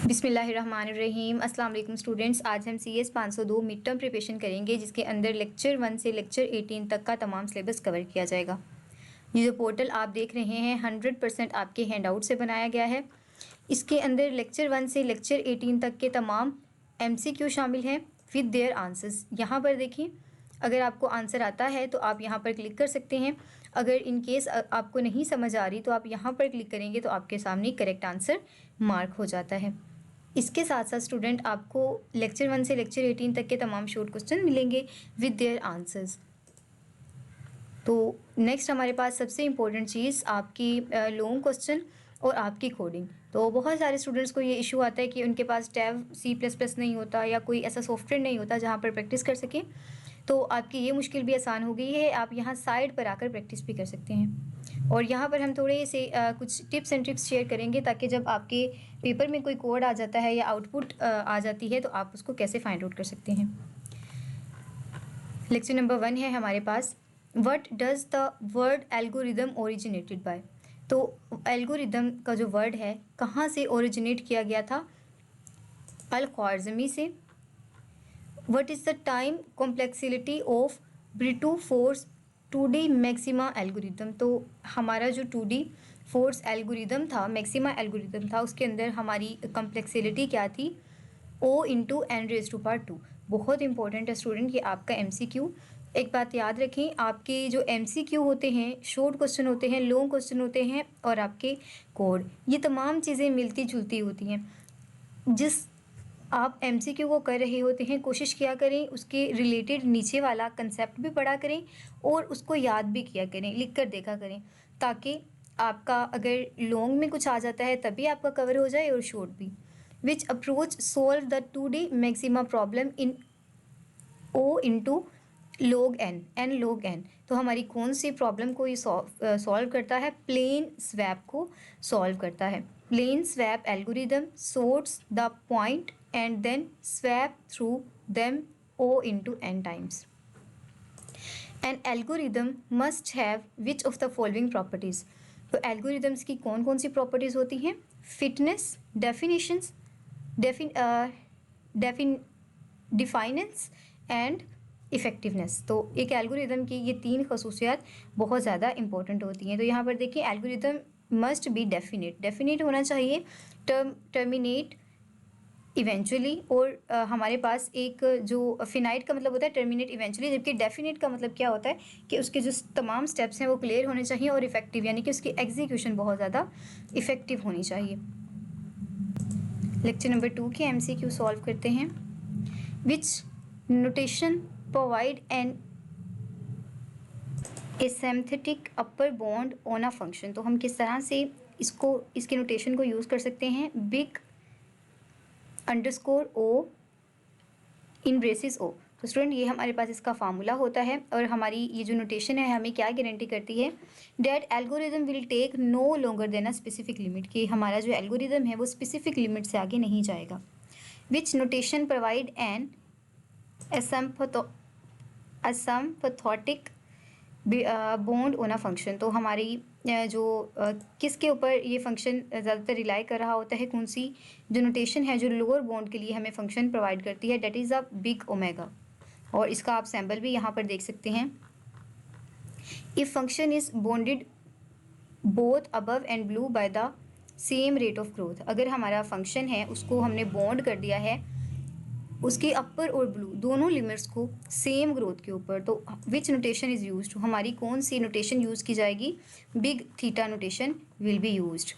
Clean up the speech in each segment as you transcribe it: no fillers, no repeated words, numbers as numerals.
बिस्मिल्लाहिर्रहमानिर्रहीम। अस्सलाम वालेकुम स्टूडेंट्स। आज हम CS 502 मिड टर्म प्रिपरेशन करेंगे, जिसके अंदर लेक्चर 1 से लेक्चर 18 तक का तमाम सिलेबस कवर किया जाएगा। ये जो पोर्टल आप देख रहे हैं 100% आपके हैंड आउट से बनाया गया है। इसके अंदर लेक्चर 1 से लेक्चर 18 तक के तमाम MCQ शामिल हैं विद देयर आंसर्स। यहाँ पर देखिए, अगर आपको आंसर आता है तो आप यहाँ पर क्लिक कर सकते हैं। अगर इन केस आपको नहीं समझ आ रही तो आप यहाँ पर क्लिक करेंगे तो आपके सामने करेक्ट आंसर मार्क हो जाता है। इसके साथ साथ स्टूडेंट आपको लेक्चर 1 से लेक्चर 18 तक के तमाम शॉर्ट क्वेश्चन मिलेंगे विद देयर आंसर्स। तो नेक्स्ट हमारे पास सबसे इम्पोर्टेंट चीज़ आपकी लॉन्ग क्वेश्चन और आपकी कोडिंग। तो बहुत सारे स्टूडेंट्स को ये इशू आता है कि उनके पास टैब C++ नहीं होता या कोई ऐसा सॉफ्टवेयर नहीं होता जहाँ पर प्रैक्टिस कर सकें। तो आपकी ये मुश्किल भी आसान हो गई है, आप यहाँ साइड पर आकर प्रैक्टिस भी कर सकते हैं। और यहाँ पर हम थोड़े से कुछ टिप्स एंड ट्रिक्स शेयर करेंगे ताकि जब आपके पेपर में कोई कोड आ जाता है या आउटपुट आ जाती है तो आप उसको कैसे फाइंड आउट कर सकते हैं। लेक्चर नंबर 1 है हमारे पास, what does the word algorithm originated by. तो एल्गोरिदम का जो वर्ड है कहाँ से ओरिजिनेट किया गया था? अल-ख्वारिज़मी से। What is the time complexity of brute force 2D maxima algorithm. तो हमारा जो 2D फोर्स एल्गोरिदम था, मैक्सिमा एल्गोरिदम था, उसके अंदर हमारी कॉम्प्लेक्सिटी क्या थी? O × n⁻²। बहुत इंपॉर्टेंट है स्टूडेंट, ये आपका MCQ। एक बात याद रखें, आपके जो MCQ होते हैं, शॉर्ट क्वेश्चन होते हैं, लॉन्ग क्वेश्चन होते हैं और आपके कोड, ये तमाम चीज़ें मिलती जुलती होती हैं। जिस आप MCQ को कर रहे होते हैं, कोशिश किया करें उसके रिलेटेड नीचे वाला कंसेप्ट भी पढ़ा करें और उसको याद भी किया करें, लिख कर देखा करें, ताकि आपका अगर लॉन्ग में कुछ आ जाता है तभी आपका कवर हो जाए और शॉर्ट भी। Which approach solve the 2D maxima problem in O × log n log n। तो हमारी कौन सी प्रॉब्लम को ये सॉल्व करता है? प्लेन स्वैप को सॉल्व करता है। Plane swap algorithm sorts the point and then swap through them O × n times. An algorithm must have which of the following properties. तो एल्गोरिदम्स की कौन कौन सी प्रॉपर्टीज़ होती हैं? Fitness, definitions, definiteness and effectiveness. तो एक एल्गोरिदम की ये 3 खसूसियात बहुत ज़्यादा इंपॉर्टेंट होती हैं। तो यहाँ पर देखिए, एल्गोरिदम मस्ट बी डेफिनेट होना चाहिए, टर्मिनेट इवेंचुअली, और हमारे पास एक जो फिनाइट का मतलब होता है टर्मिनेट इवेंचुअली, जबकि डेफिनेट का मतलब क्या होता है कि उसके जो तमाम स्टेप्स हैं वो क्लियर होने चाहिए, और इफ़ेक्टिव यानी कि उसकी एग्जीक्यूशन बहुत ज़्यादा इफ़ेक्टिव होनी चाहिए। लेक्चर नंबर 2 के MCQ सॉल्व करते हैं। Which notation provide an asymptotic upper bound on a function. तो हम किस तरह से इसके नोटेशन को यूज़ कर सकते हैं? बिग _O इन ब्रेसिस O। तो स्टूडेंट ये हमारे पास इसका फार्मूला होता है, और हमारी ये जो नोटेशन है हमें क्या गारंटी करती है? That algorithm will take no longer than a specific limit, कि हमारा जो एल्गोरिदम है वो स्पेसिफिक लिमिट से आगे नहीं जाएगा। Which notation provide an asymptotic bound on a function. तो हमारी जो किसके ऊपर ये फंक्शन ज़्यादातर रिलाई कर रहा होता है, कौन सी जो नोटेशन है जो लोअर बॉन्ड के लिए हमें फंक्शन प्रोवाइड करती है? That is a big omega. और इसका आप सैम्पल भी यहाँ पर देख सकते हैं। If function is bonded both above and blue by the same rate of growth. अगर हमारा फंक्शन है उसको हमने बॉन्ड कर दिया है उसके अपर और ब्लू दोनों लिमिट्स को सेम ग्रोथ के ऊपर, तो विच नोटेशन इज़ यूज्ड? हमारी कौन सी नोटेशन यूज़ की जाएगी? Big theta notation will be used.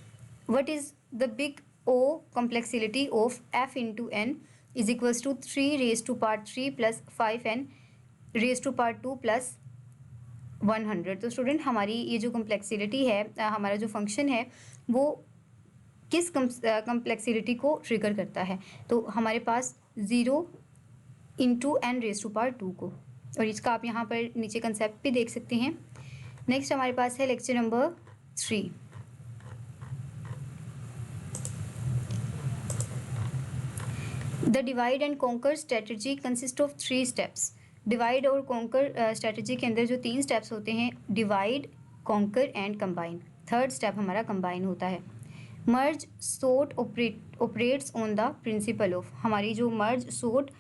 What is the big O complexity of F × n is equals to 3⁻³ + 5n⁻² + 100। तो स्टूडेंट हमारी ये जो कॉम्प्लेक्सिटी है, हमारा जो फंक्शन है वो किस कॉम्प्लेक्सिटी को ट्रिगर करता है? तो हमारे पास 0 × n⁻² को, और इसका आप यहाँ पर नीचे कंसेप्ट भी देख सकते हैं। नेक्स्ट हमारे पास है lecture number 3। The divide and conquer strategy consist of 3 steps. Divide और कॉन्कर स्ट्रेटजी के अंदर जो 3 स्टेप्स होते हैं, divide, conquer and combine. Third step हमारा कंबाइन होता है। Merge sort operates on the principle of, हमारी जो मर्ज सोर्ट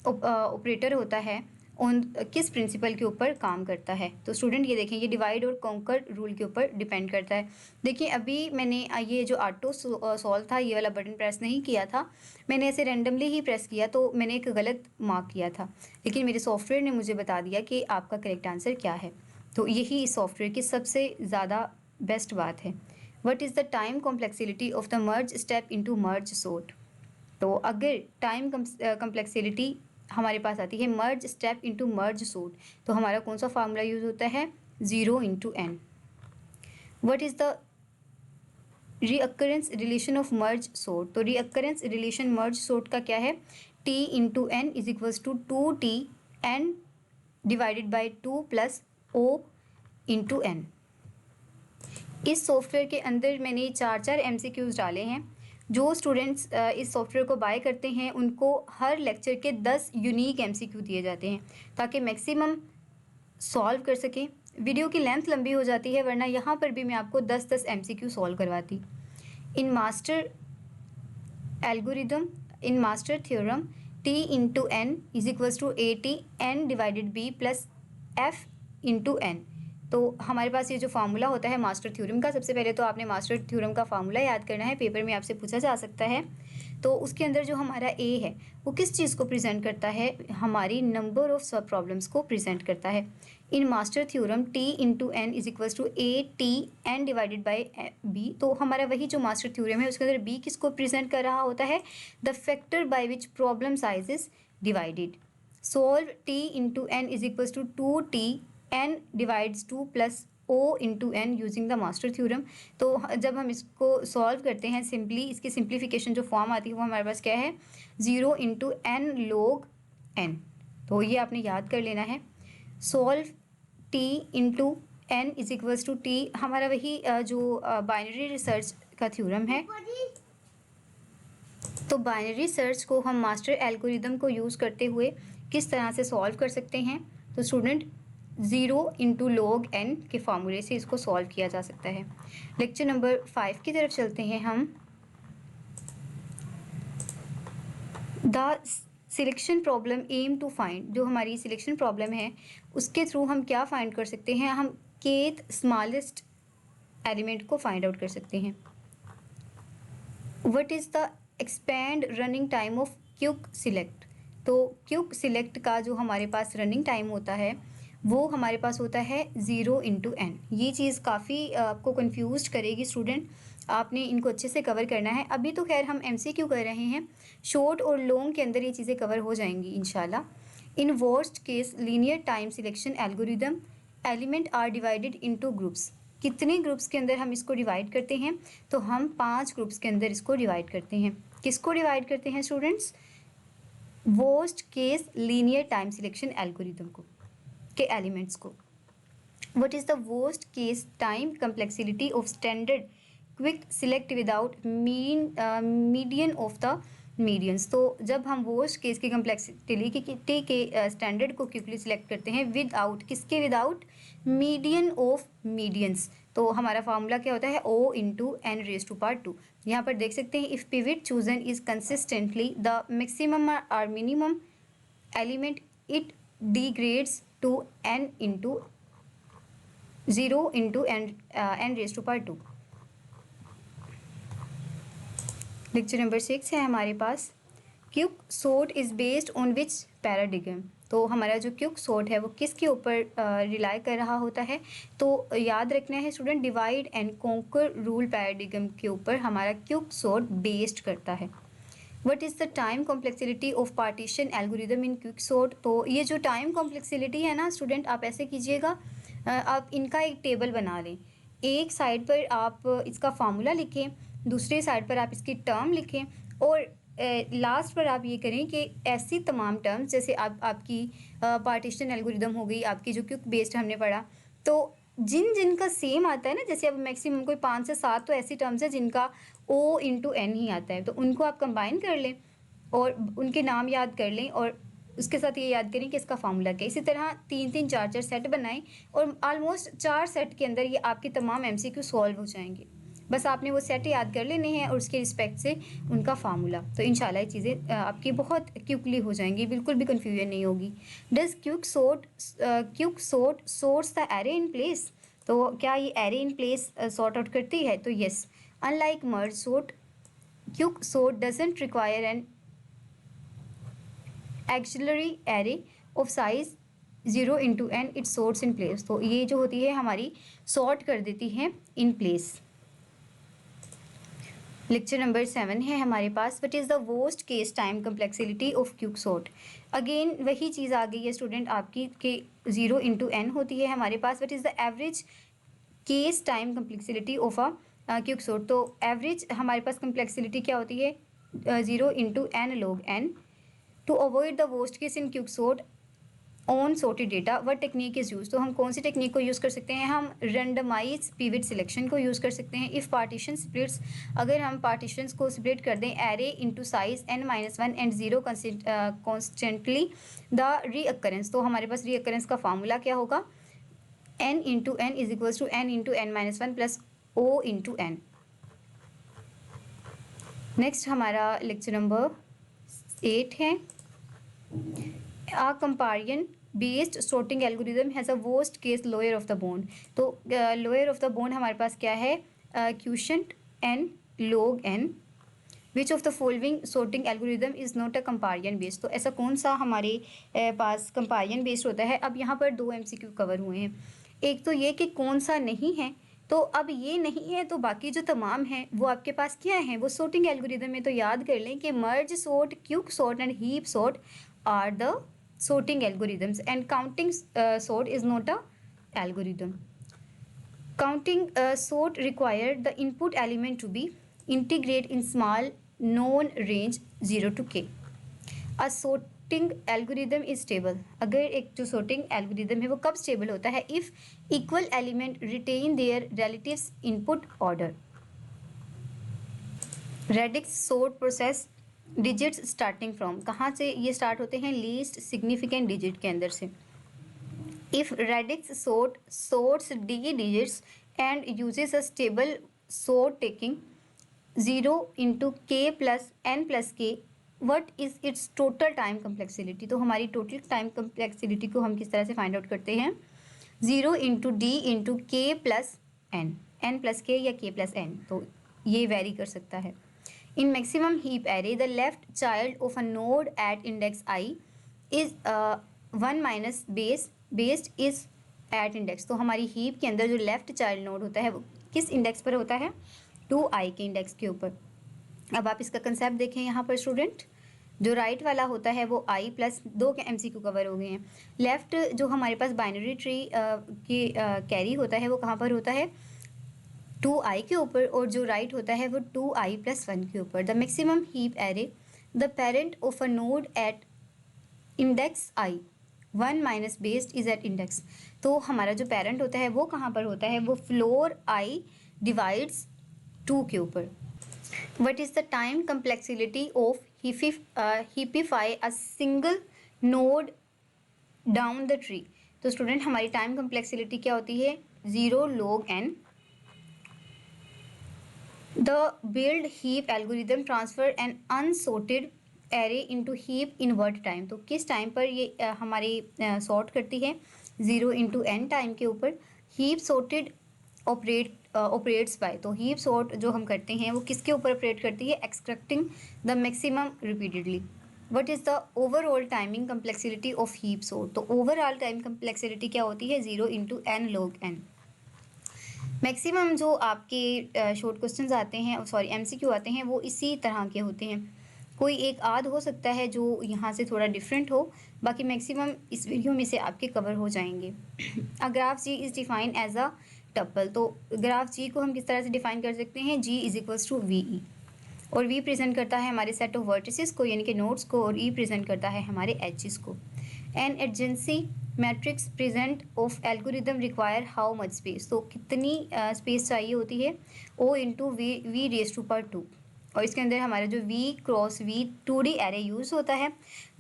ऑपरेटर होता है उन किस प्रिंसिपल के ऊपर काम करता है। तो स्टूडेंट ये देखें, ये डिवाइड और कॉन्कर रूल के ऊपर डिपेंड करता है। देखिए अभी मैंने ये जो ऑटो सॉल्व था, ये वाला बटन प्रेस नहीं किया था, मैंने ऐसे रेंडमली ही प्रेस किया, तो मैंने एक गलत मार्क किया था, लेकिन मेरे सॉफ्टवेयर ने मुझे बता दिया कि आपका करेक्ट आंसर क्या है। तो यही इस सॉफ्टवेयर की सबसे ज़्यादा बेस्ट बात है। What is the time complexity of the merge step into merge sort. तो अगर टाइम कम्प्लेक्सिटी हमारे पास आती है मर्ज स्टेप इनटू मर्ज सोर्ट, तो हमारा कौन सा फार्मूला यूज़ होता है, 0 × n। What is the recurrence relation of merge sort. तो रीअक्रेंस रिलेशन मर्ज सोर्ट का क्या है, t × n is equals to 2t n divided by 2 + o × n। इस सॉफ्टवेयर के अंदर मैंने 4 MCQs डाले हैं। जो स्टूडेंट्स इस सॉफ्टवेयर को बाय करते हैं उनको हर लेक्चर के 10 यूनिक MCQ दिए जाते हैं ताकि मैक्सिमम सॉल्व कर सकें। वीडियो की लेंथ लंबी हो जाती है, वरना यहाँ पर भी मैं आपको 10-10 MCQ सॉल्व करवाती। In master algorithm, in master theorem, t × n is equals to AT n divided b + f × n। तो हमारे पास ये जो फार्मूला होता है मास्टर थ्योरम का, सबसे पहले तो आपने मास्टर थ्योरम का फार्मूला याद करना है, पेपर में आपसे पूछा जा सकता है। तो उसके अंदर जो हमारा ए है वो किस चीज़ को प्रेजेंट करता है, हमारी नंबर ऑफ सब प्रॉब्लम्स को प्रेजेंट करता है। In master theorem t × n is equals to AT n divided by b। तो हमारा वही जो मास्टर थ्योरम है उसके अंदर b किसको प्रेजेंट कर रहा होता है, the factor by which problem size is divided. Solve t × n is equals to 2t n divides 2 + o × n using the master theorem. तो जब हम इसको सॉल्व करते हैं सिंपली, इसकी सिंप्लीफिकेशन जो फॉर्म आती है वो हमारे पास क्या है, 0 × n log n। तो ये आपने याद कर लेना है। Solve t × n is equals to t, हमारा वही जो बाइनरी रिसर्च का थ्योरम है। तो बाइनरी सर्च को हम मास्टर एल्गोरिदम को यूज़ करते हुए किस तरह से सॉल्व कर सकते हैं। तो स्टूडेंट 0 × log n के फार्मूले से इसको सॉल्व किया जा सकता है। लेक्चर नंबर 5 की तरफ चलते हैं हम। The selection problem aim to find, जो हमारी सिलेक्शन प्रॉब्लम है उसके थ्रू हम क्या फाइंड कर सकते हैं, हम kth स्मॉलेस्ट एलिमेंट को फाइंड आउट कर सकते हैं। What is the expand running time of quick select. तो क्विक सिलेक्ट का जो हमारे पास रनिंग टाइम होता है वो हमारे पास होता है 0 × n। ये चीज़ काफ़ी आपको कंफ्यूज करेगी स्टूडेंट, आपने इनको अच्छे से कवर करना है। अभी तो खैर हम MCQ कर रहे हैं, शॉर्ट और लॉन्ग के अंदर ये चीज़ें कवर हो जाएंगी इंशाल्लाह। In worst case linear time selection algorithm element are divided into groups. कितने ग्रुप्स के अंदर हम इसको डिवाइड करते हैं, तो हम 5 ग्रुप्स के अंदर इसको डिवाइड करते हैं। किसको डिवाइड करते हैं students, worst case linear time selection algorithm को के एलिमेंट्स को। What is the worst case time complexity of standard quick select without median of the medians. तो जब हम वर्स्ट केस की कम्प्लेक्सिटी के स्टैंडर्ड को क्विकली सिलेक्ट करते हैं विदाउट किसके, विदाउट मीडियन ऑफ मीडियंस, तो हमारा फार्मूला क्या होता है, o × n⁻²। यहाँ पर देख सकते हैं, if pivot chosen is consistently the maximum और minimum element it degrades to n × 0 × n⁻²। Lecture number 6 है हमारे पास, quick sort is based on which paradigm. तो हमारा जो क्विक सॉर्ट है वो किसके ऊपर रिलाई कर रहा होता है, तो याद रखना है student, divide and conquer rule paradigm के ऊपर हमारा क्विक सॉर्ट बेस्ड करता है। What is the time complexity of partition algorithm in quick sort. तो ये जो टाइम कॉम्प्लेक्सिटी है ना स्टूडेंट, आप ऐसे कीजिएगा, आप इनका एक टेबल बना लें। एक साइड पर आप इसका फार्मूला लिखें, दूसरे साइड पर आप इसकी टर्म लिखें, और लास्ट पर आप ये करें कि ऐसी तमाम टर्म्स, जैसे आपकी पार्टीशन एल्गोरिदम हो गई, आपकी जो क्विक बेस्ड हमने पढ़ा, तो जिनका सेम आता है ना, जैसे अब मैक्सिमम कोई 5 से 7 तो ऐसी टर्म्स है जिनका o × n ही आता है, तो उनको आप कंबाइन कर लें और उनके नाम याद कर लें, और उसके साथ ये याद करें कि इसका फार्मूला क्या है। इसी तरह 3-3 4-4 सेट बनाएं और ऑलमोस्ट 4 सेट के अंदर ये आपके तमाम MCQ सॉल्व हो जाएंगे। बस आपने वो सेट याद कर लेने हैं और उसके रिस्पेक्ट से उनका फार्मूला। तो इंशाल्लाह ये चीज़ें आपकी बहुत क्विकली हो जाएंगी, बिल्कुल भी कन्फ्यूजन नहीं होगी। Does quick sort sorts the array in place? तो क्या ये array in place sort out करती है? तो yes. Unlike merge sort, quick sort doesn't require an axillary array of size 0 into n, it sorts in place. तो ये जो होती है हमारी सॉर्ट कर देती है इन प्लेस। लेक्चर नंबर 7 है हमारे पास, what is the worst case time complexity of quick sort. Again वही चीज़ आ गई है स्टूडेंट आपकी कि 0 into n होती है हमारे पास। What is the average case time complexity of a quick sort. तो एवरेज हमारे पास कम्प्लेक्सिटी क्या होती है? 0 into n log n। To avoid the worst case in quick sort on sorted data what technique is use. तो हम कौन सी technique को यूज़ कर सकते हैं? हम रेंडमाइज पिवट सिलेक्शन को यूज़ कर सकते हैं। इफ़ पार्टीशन स्प्लिट्स, अगर हम पार्टीशंस को स्प्लिट कर दें array into size n-1 and 0 constantly the recurrence. तो हमारे पास रीअकरेंस का फार्मूला क्या होगा? n into n is equals to n into n-1 plus o into n। Next हमारा लेक्चर नंबर 8 है। A comparion based sorting algorithm has a worst case lower of the bound। तो lower of the bound हमारे पास क्या है? quotient n log n। Which of the following sorting algorithm is not a comparion based? तो ऐसा कौन सा हमारे पास comparion based होता है? अब यहाँ पर 2 MCQ कवर हुए हैं। एक तो ये कि कौन सा नहीं है, तो अब ये नहीं है तो बाकी जो तमाम हैं वो आपके पास क्या है? वो sorting algorithm में। तो याद कर लें कि merge sort, quick sort and heap sort are the sorting algorithms and counting sort is not a algorithm। Counting sort require the input element to be integrate in small known range 0 to k। A sorting algorithm is stable। अगर एक जो sorting algorithm है वो कब stable होता है? if equal element retain their relatives input order। Radix sort process digits starting from, कहाँ से ये स्टार्ट होते हैं? लीस्ट सिग्निफिकेंट डिजिट के अंदर से। If radix sort sorts the digits and uses a stable sort taking 0 into k plus n plus k, what is its total time complexity. तो हमारी टोटल टाइम कम्प्लेक्सिटी को हम किस तरह से फाइंड आउट करते हैं? 0 into d into k plus n plus के या k प्लस n। तो ये वेरी कर सकता है। In maximum heap array, the left child of a node at index I is 1 minus based is at index। तो हमारी heap के अंदर जो left child node होता है वो किस index पर होता है? 2i के index के ऊपर। अब आप इसका कंसेप्ट देखें यहाँ पर स्टूडेंट, जो राइट वाला होता है वो i प्लस 2 के MCQ कवर हो गए हैं। लेफ्ट जो हमारे पास बाइनरी ट्री की कैरी होता है वो कहाँ पर होता है? 2i के ऊपर, और जो राइट होता है वो 2i प्लस 1 के ऊपर। The maximum heap array, the parent of a node at index i 1 minus based is at index. तो हमारा जो पेरेंट होता है वो कहाँ पर होता है? वो फ्लोर i डिवाइड्स 2 के ऊपर। What is the time complexity of heapify a single node down the tree. तो स्टूडेंट हमारी टाइम कम्प्लेक्सिटी क्या होती है? 0 log n। The build heap algorithm transfer an unsorted array into heap in what time। तो किस time पर ये हमारी सॉर्ट करती है? 0 into n टाइम के ऊपर। heap sorted operates by, तो heap sort जो हम करते हैं वो किसके ऊपर ऑपरेट करती है? extracting the maximum repeatedly। what is the overall timing complexity of heap sort। तो overall time complexity क्या होती है? 0 into n log n। Maximum जो आपके शॉर्ट क्वेश्चंस आते हैं, सॉरी MCQ आते हैं, वो इसी तरह के होते हैं। कोई एक आध हो सकता है जो यहाँ से थोड़ा डिफरेंट हो, बाकी मैक्सिमम इस वीडियो में से आपके कवर हो जाएंगे। A graph G is define as a tuple. तो ग्राफ जी को हम किस तरह से डिफाइन कर सकते हैं? G is equals to V E, और वी प्रेजेंट करता है हमारे सेट ऑफ वर्टिसेस को यानी कि नोड्स को, और ई प्रेजेंट करता है हमारे एजेस को। An adjacency matrix present of algorithm require how much space. तो कितनी स्पेस चाहिए होती है? O into V raise to power 2। और इसके अंदर हमारा जो v cross v 2D array use होता है,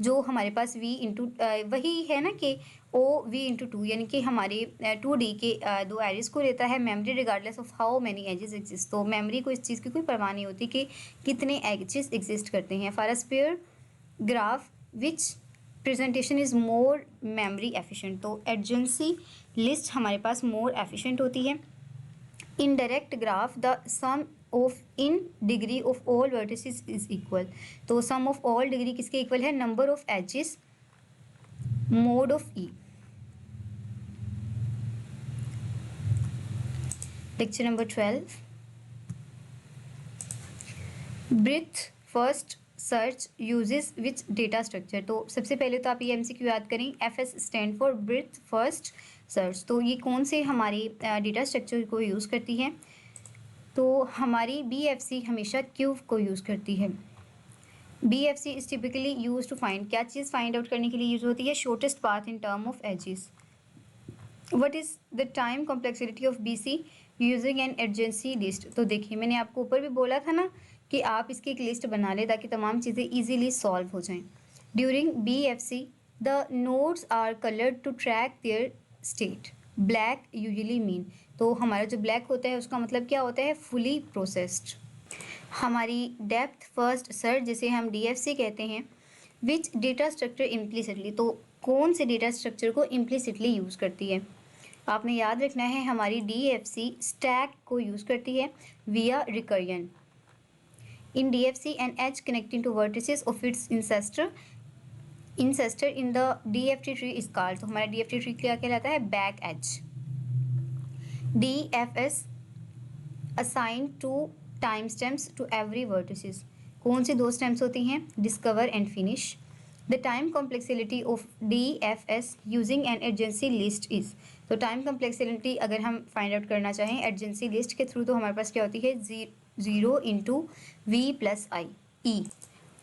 जो हमारे पास v इंटू वही है ना कि OV/2 यानी कि हमारे 2D के दो एजेस को लेता है memory regardless of how many edges exist. तो मेमोरी को इस चीज़ की कोई परवाह नहीं होती कि कितने एजेस एग्जिस्ट करते हैं। For a square graph which presentation is more memory efficient, तो एडजेंसी लिस्ट हमारे पास मोर एफिशिएंट होती है। In direct graph the sum of in degree of all vertices is equal, तो सम ऑफ ऑल डिग्री किसके equal है? Number of edges mod of E. Lecture number 12, breadth first search uses which data structure. तो सबसे पहले तो आप ये MCQ याद करें, FS stand for breadth first search. तो ये कौन से हमारे डेटा स्ट्रक्चर को यूज़ करती है? तो हमारी BFC हमेशा क्यूब को यूज़ करती है। BFC is typically use to find, क्या चीज़ फाइंड आउट करने के लिए यूज होती है? Shortest path in term of edges. What is the time complexity of BC using an adjacency list. तो देखिए मैंने आपको ऊपर भी बोला था ना कि आप इसकी एक लिस्ट बना लें ताकि तमाम चीज़ें ईजीली सॉल्व हो जाएं। During BFC the nodes are coloured to track their state. Black usually mean, तो हमारा जो ब्लैक होता है उसका मतलब क्या होता है? Fully processed. हमारी डेप्थ फर्स्ट सर्च जिसे हम DFC कहते हैं, विच डेटा स्ट्रक्चर इम्प्लिसिटली, तो कौन से डेटा स्ट्रक्चर को इम्प्लिसिटली यूज़ करती है? आपने याद रखना है हमारी DFC स्टैक को यूज़ करती है via recursion. In DFC an edge connecting two vertices of its ancestor in the DFT tree is called, तो हमारा DFT ट्री क्या कहलाता है? Back edge. DFS assign two time stamps to every vertices, कौन सी दो स्टैम्प्स होती हैं? Discover and finish. The time complexity of DFS using an adjacency list is, तो टाइम कॉम्प्लेक्सिटी अगर हम फाइंड आउट करना चाहें एडजेंसी लिस्ट के थ्रू, तो हमारे पास क्या होती है? 0 × V+I E।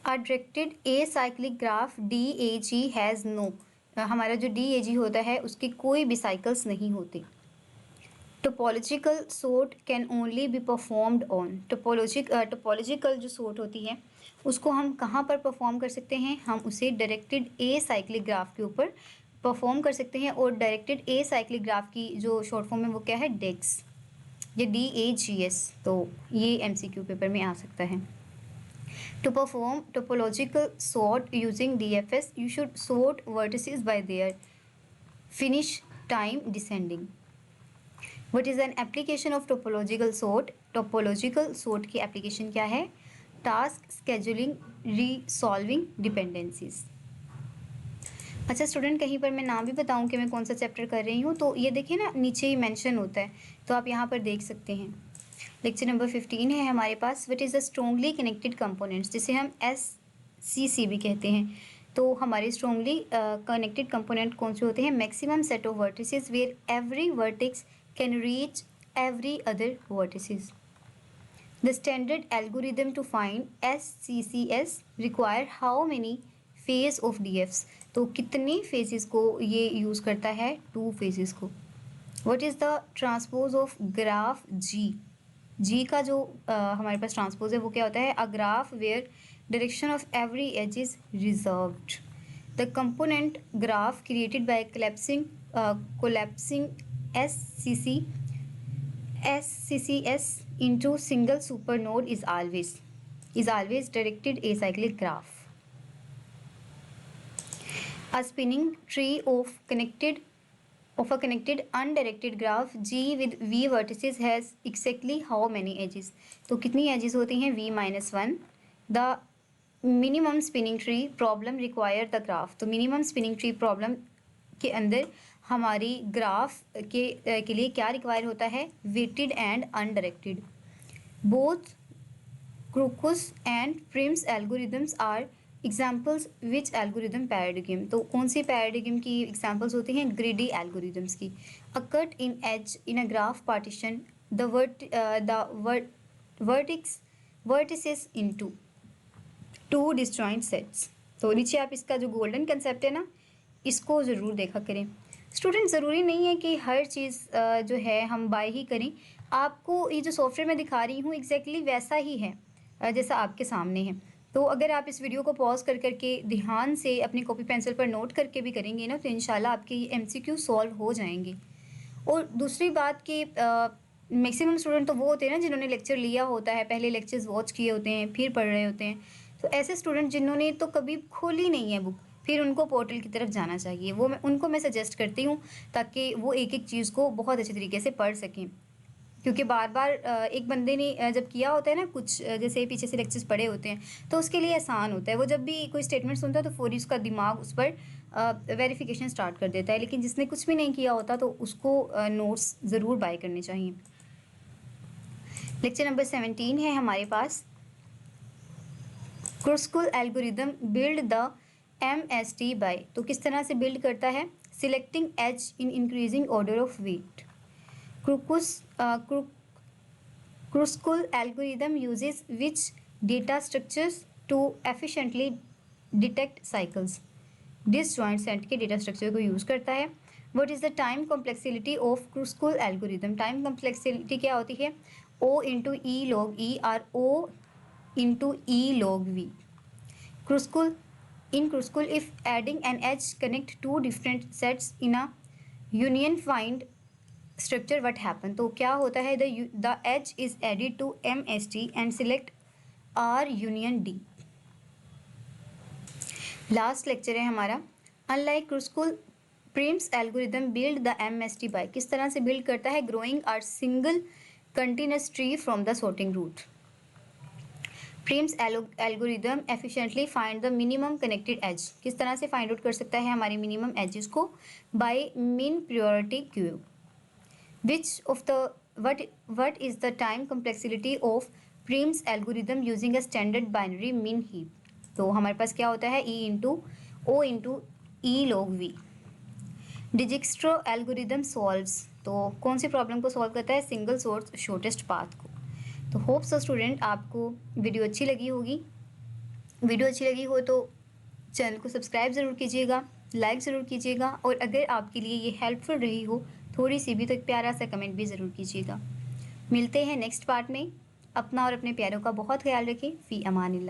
A directed acyclic graph DAG has no, हमारा जो DAG होता है उसके कोई भी साइकिल्स नहीं होते। Topological sort can only be performed on, topological जो सॉर्ट होती है उसको हम कहाँ पर परफॉर्म कर सकते हैं? हम उसे डायरेक्टेड एसाइक्लिक ग्राफ के ऊपर परफॉर्म कर सकते हैं। और डायरेक्टेड एसाइक्लिक ग्राफ की जो शॉर्ट फॉर्म है वो क्या है? DAGS या DAGS। तो ये MCQ पेपर में आ सकता है। To perform topological sort using DFS you should sort vertices by their finish time descending. What is an application of topological sort? Topological sort की application क्या है? Task scheduling, resolving dependencies। अच्छा student, कहीं पर मैं नाम भी बताऊं कि मैं कौन सा चैप्टर कर रही हूँ, तो ये देखिए ना नीचे ही मेंशन होता है, तो आप यहाँ पर देख सकते हैं। लेक्चर नंबर 15 है हमारे पास, what is the strongly connected components, जिसे हम SCC भी कहते हैं। तो हमारे स्ट्रॉन्गली कनेक्टेड कंपोनेंट कौन से होते हैं? Maximum set of vertices where every vertex can reach every other vertices. The standard algorithm to find SCCS require how many phase of DFs? तो कितने phases को ये यूज़ करता है? 2 phases को। What is the transpose of graph G? G का जो हमारे पास ट्रांसपोज है वो क्या होता है? A graph where direction of every edge is reserved. The component graph created by collapsing SCCS into single supernode is always directed acyclic graph. A spinning tree of a connected undirected graph G with V vertices has exactly how many edges? तो कितनी edges होती हैं? V-1। The minimum spinning tree problem require the graph, तो minimum spinning tree problem के अंदर हमारी graph के लिए क्या रिक्वायर होता है? Weighted and undirected. Both Kruskal's and Prim's algorithms are examples which algorithm paradigm, तो कौन सी पैराडिग्म की एग्जाम्पल्स होती हैं? ग्रीडी एल्गोरिदम्स की। A cut in edge in a graph partition the vertices into 2 disjoint sets. तो नीचे आप इसका जो गोल्डन कंसेप्ट है ना, इसको ज़रूर देखा करें। स्टूडेंट, ज़रूरी नहीं है कि हर चीज़ जो है हम बाय ही करें। आपको ये जो सॉफ्टवेयर मैं दिखा रही हूँ एग्जैक्टली वैसा ही है जैसा आपके सामने है। तो अगर आप इस वीडियो को पॉज कर करके ध्यान से अपनी कॉपी पेंसिल पर नोट करके भी करेंगे ना, तो इंशाल्लाह आपके ये MCQ सॉल्व हो जाएंगे। और दूसरी बात कि मैक्सिमम स्टूडेंट तो वो होते हैं ना जिन्होंने लेक्चर लिया होता है, पहले लेक्चर्स वॉच किए होते हैं, फिर पढ़ रहे होते हैं। तो ऐसे स्टूडेंट जिन्होंने तो कभी खोली नहीं है बुक, फिर उनको पोर्टल की तरफ जाना चाहिए। उनको मैं सजेस्ट करती हूँ, ताकि वो एक एक चीज़ को बहुत अच्छे तरीके से पढ़ सकें। क्योंकि बार बार एक बंदे ने जब किया होता है ना कुछ, जैसे पीछे से लेक्चर्स पढ़े होते हैं, तो उसके लिए आसान होता है। वो जब भी कोई स्टेटमेंट सुनता है तो फौरी उसका दिमाग उस पर वेरिफिकेशन स्टार्ट कर देता है। लेकिन जिसने कुछ भी नहीं किया होता तो उसको नोट्स ज़रूर बाय करने चाहिए। लेक्चर नंबर 17 है हमारे पास, Kruskal algorithm build the MST by. तो किस तरह से बिल्ड करता है? Selecting edge in increasing order of weight. Kruskal algorithm uses which data structures to efficiently detect cycles? Disjoint set के data structure को use करता है। What is the time complexity of Kruskal algorithm? Time complexity क्या होती है? O into E log E or O into E log V. In Kruskal, if adding an edge connect two different sets in a union find structure what happen. तो क्या होता है? The edge is added to MST and select R union D। Last lecture है हमारा, unlike Kruskal Prim's algorithm build the MST by. किस तरह से build करता है? Growing a single continuous tree from the sorting root. Prim's algorithm efficiently find the minimum connected edge. किस तरह से फाइंड आउट कर सकता है हमारे मिनिमम एजेस को? Bye mean priority queue. Which of the what is the time complexity of Prim's algorithm using a standard binary min heap? तो हमारे पास क्या होता है? E into O into E log V। Dijkstra algorithm solves, तो कौन सी problem को solve करता है? सिंगल सोर्स शॉर्टेस्ट पाथ को। तो होप सो स्टूडेंट आपको वीडियो अच्छी लगी होगी। वीडियो अच्छी लगी हो तो चैनल को सब्सक्राइब ज़रूर कीजिएगा, लाइक ज़रूर कीजिएगा, और अगर आपके लिए ये हेल्पफुल रही हो थोड़ी सी भी, तो एक प्यारा सा कमेंट भी ज़रूर कीजिएगा। मिलते हैं नेक्स्ट पार्ट में। अपना और अपने प्यारों का बहुत ख्याल रखें। फ़ी अमानिल्लाह।